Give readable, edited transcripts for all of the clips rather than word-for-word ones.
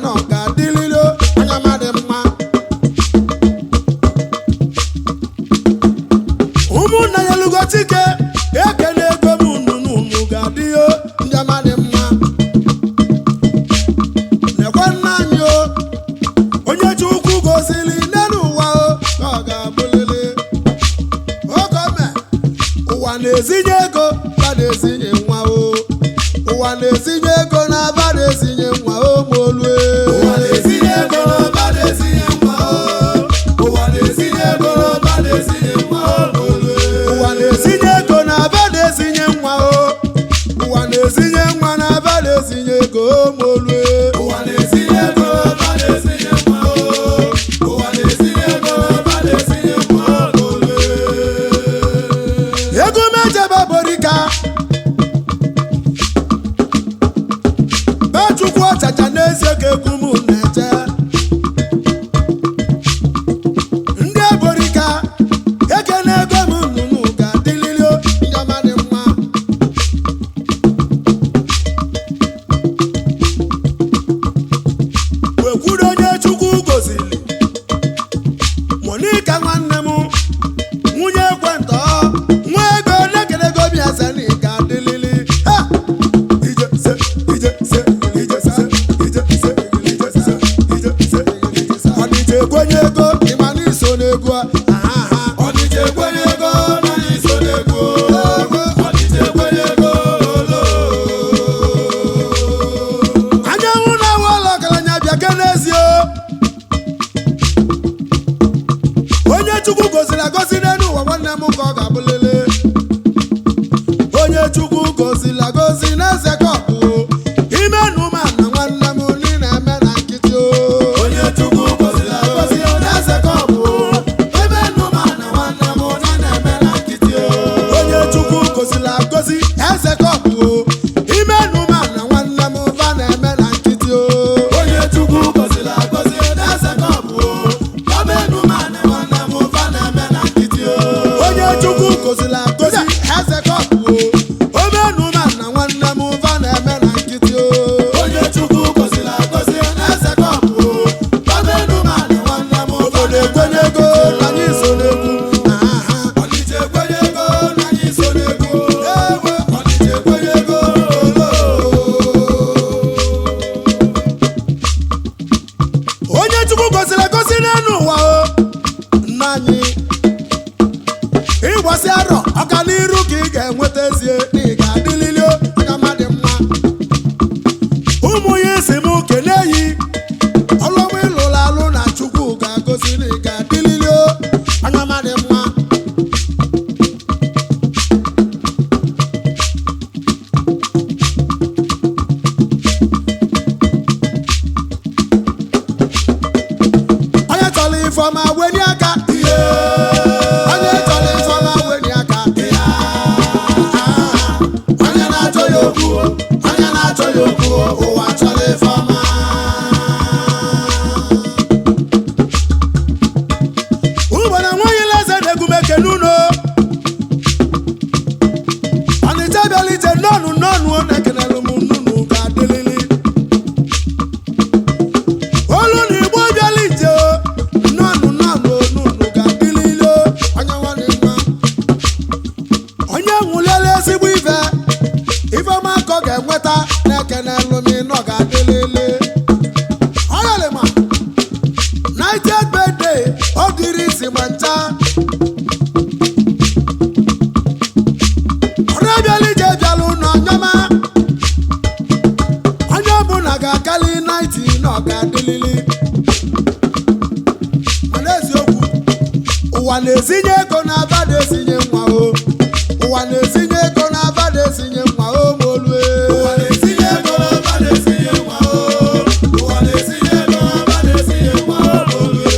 no ga-adịlilo anya madị mma. Ụmụnna ya lugotike ekele ego m unu ga-adịyo ndị madị mma. Nekwe nna anyị o onye Chukwu gozili n'elu ụwa o ka ọ ga-abụlili okome. Ụwa na-ezinye ego ba na-ezinye nwa o. Ụwa na-ezinye ego na ba na-ezinye nwa o molue. Ụwa na-ezinye ego na ba na-ezinye nwa o. Ụwa na-ezinye ego na ba na-ezinye nwa o molue. Ụwa na-ezinye ego na ba na-ezinye nwa o. Ụwa na-ezinye nwa na ba na-ezinye ego molue. Ụwa na-ezinye ego na ba na-ezinye nwa o. Ụwa na-ezinye ego na ba na-ezinye nwa molue. Ego mejebe borika Chukwu ọchacha n'ezie ka egwu m na-eje. Ndị eborika ekele ego m nnụnụ ga-adịlili ndị ọma dị mma. Wekwuru onye Chukwu gozili Monika nwanne m nwunye ekwentọ nwa ego na-ekele ego bịa zeni ga-adịlili kwenye ego ịmana iso n'egwu a. Ọdịje kwenye ego na iso n'egwu. Ọdịje kwenye ego lolo. Anyanwụ na-awa ụlọ ọgaranya bịa ke n'ezie. Onye Chukwu goziri agozi n'elu ụwa nwanne m ka ọ ga-abụlele. Onye Chukwu goziri agozi n'eze ka ọ bụ ime nụma na nwanne m ndị na-eme na nkịtị o. Onye Chukwu goziri agozi n'eze ka ọ bụ ime nụma na nwanne m ndị na-eme na nkịtị o. Onye Chukwu goziri agozi eze ka ọ bụ ime nụma na nwanne m va na-eme na nkịtị o. Onye Chukwu goziri agozi n'eze ka ọ bụ ime nụma na nwanne m va na-eme na nkịtị o. Onye Chukwu goziri agozi eze ka ọ bụ ịgbasi arọ ọganiru ka ị ga-enweta ezie na ị ga-adịlili anya madị mma. Ụmụ ya isi m kene yi ọlụmụ ịlụrụ alụ na Chukwu ga-agozi na ị ga-adịlili anya madị mma. Onye chọrọ ifeọma wenye aka ụwa chọrọ ifeọma. Ụgbọna nwaanyị leze na-egumeke n'ụlọ Ọnịcha bịala ije nnọnụ na-ekenelụ m nnụnụ ga-adịlili. Olu na Igbo bịala ije nnọnụ ga-adịlili onye nwanne mma. Onye nwụlele ezigbo ifeọma ka ọ ga-enweta na-ekenelụ m nọ ga-adịlili. Ọyalịma 90th birthday ọ dịrị isi ma ncha. Ọrụ bịala ije bịalụ n'ọnyọma onye ọbụla ga-akali 90 na ọ ga-adịlili. Mana eziokwu ụwa na-ezinye ego na aba na-ezinye nwa o. Ụwa na-ezinye ego na aba na-ezinye nwa o molue. Ụwa na-ezinye ego na aba na-ezinye nwa o. Ụwa na-ezinye ego na aba na-ezinye nwa o molue.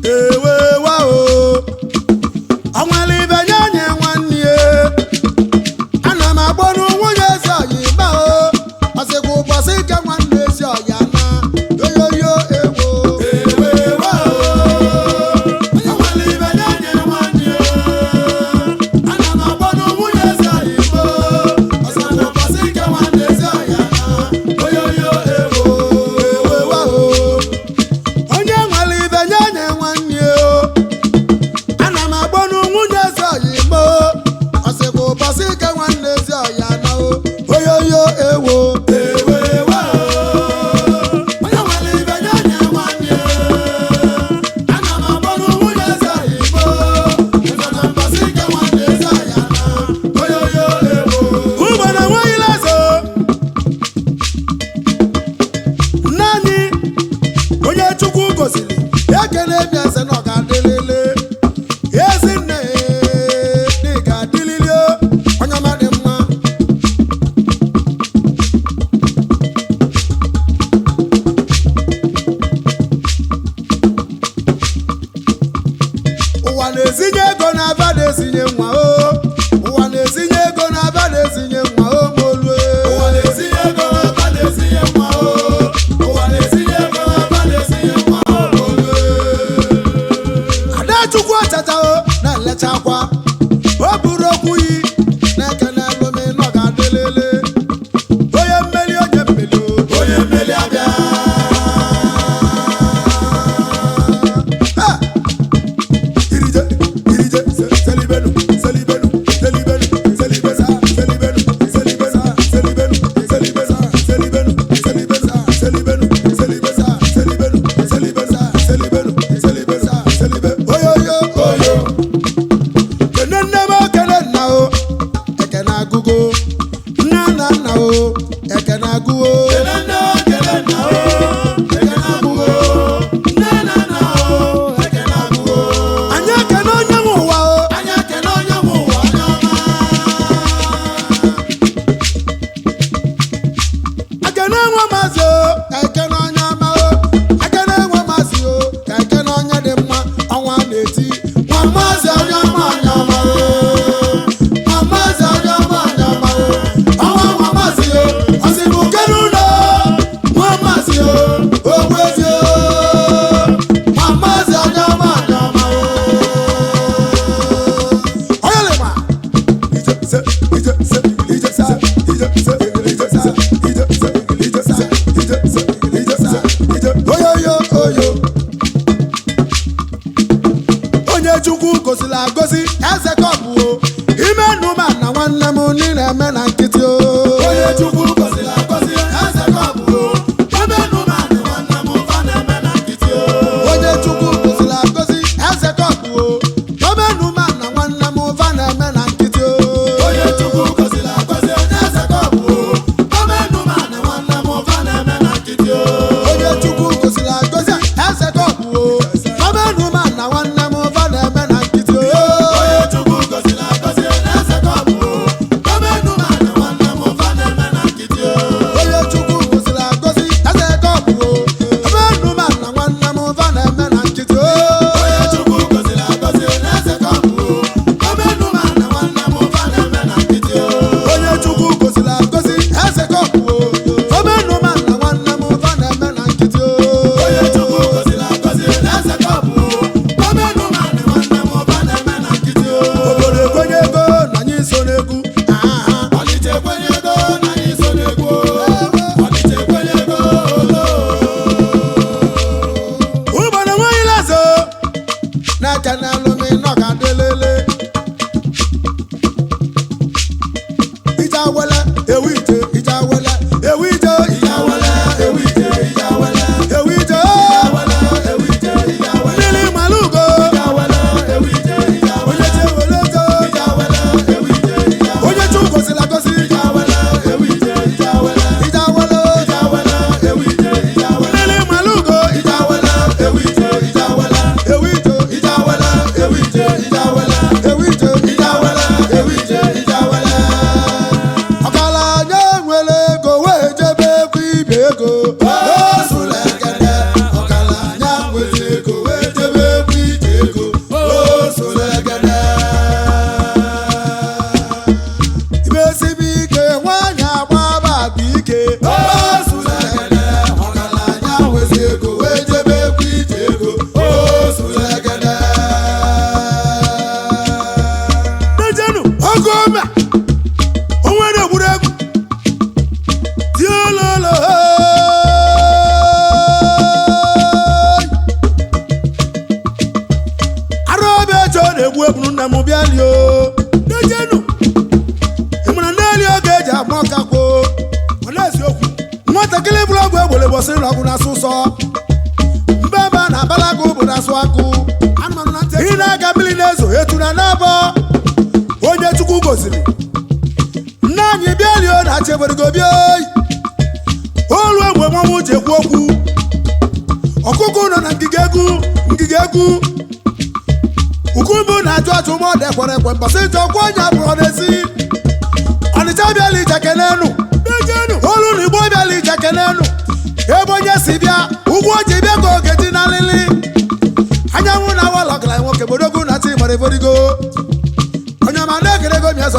Ewe wa o ọnwere ibe nye nye nwanne ya. Ana m agbọnụ nwunye ezi ọyị ma o ọsịkwa ụbọchị ike nwanne ezi ọya na yoyoyo egbo. Ewe wa o ọnwere ibe nye nye nwanne ya. Ana m agbọnụ nwunye ezi ọyị ma o ọsịkwa ụbọchị na-ezinye nwa o ụwa na-ezinye ego na-aba na-ezinye nwa o molue ụwa na-ezinye ego na-aba na-ezinye nwa o ụwa na-ezinye ego na-aba na-ezinye nwa o molue Adachukwu ọchacha o na-elechakwa o buru okwu yi na-ekene alụmị nọ ga-adịlele onye mmeli abịa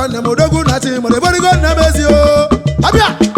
son them odogu na chi mo de body go na mezi o abia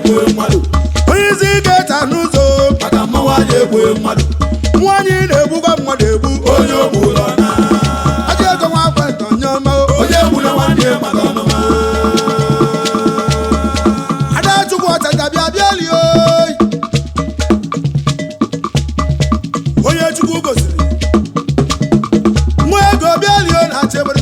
egbu mmadụ. Onye isi ga-eta n'ụzọ maka mmanwụ anyị egbu mmadụ. Nwanyị na-egbukwa mmadụ egbu onye ogbu ụlọ na aja ego nwa akwa nke onye ọma onye egbula nwanne maka ọnụma. Adachukwu ọchacha bịa bịali oyi onye Chukwu gosiri nwa ego bịali o na-achị ebere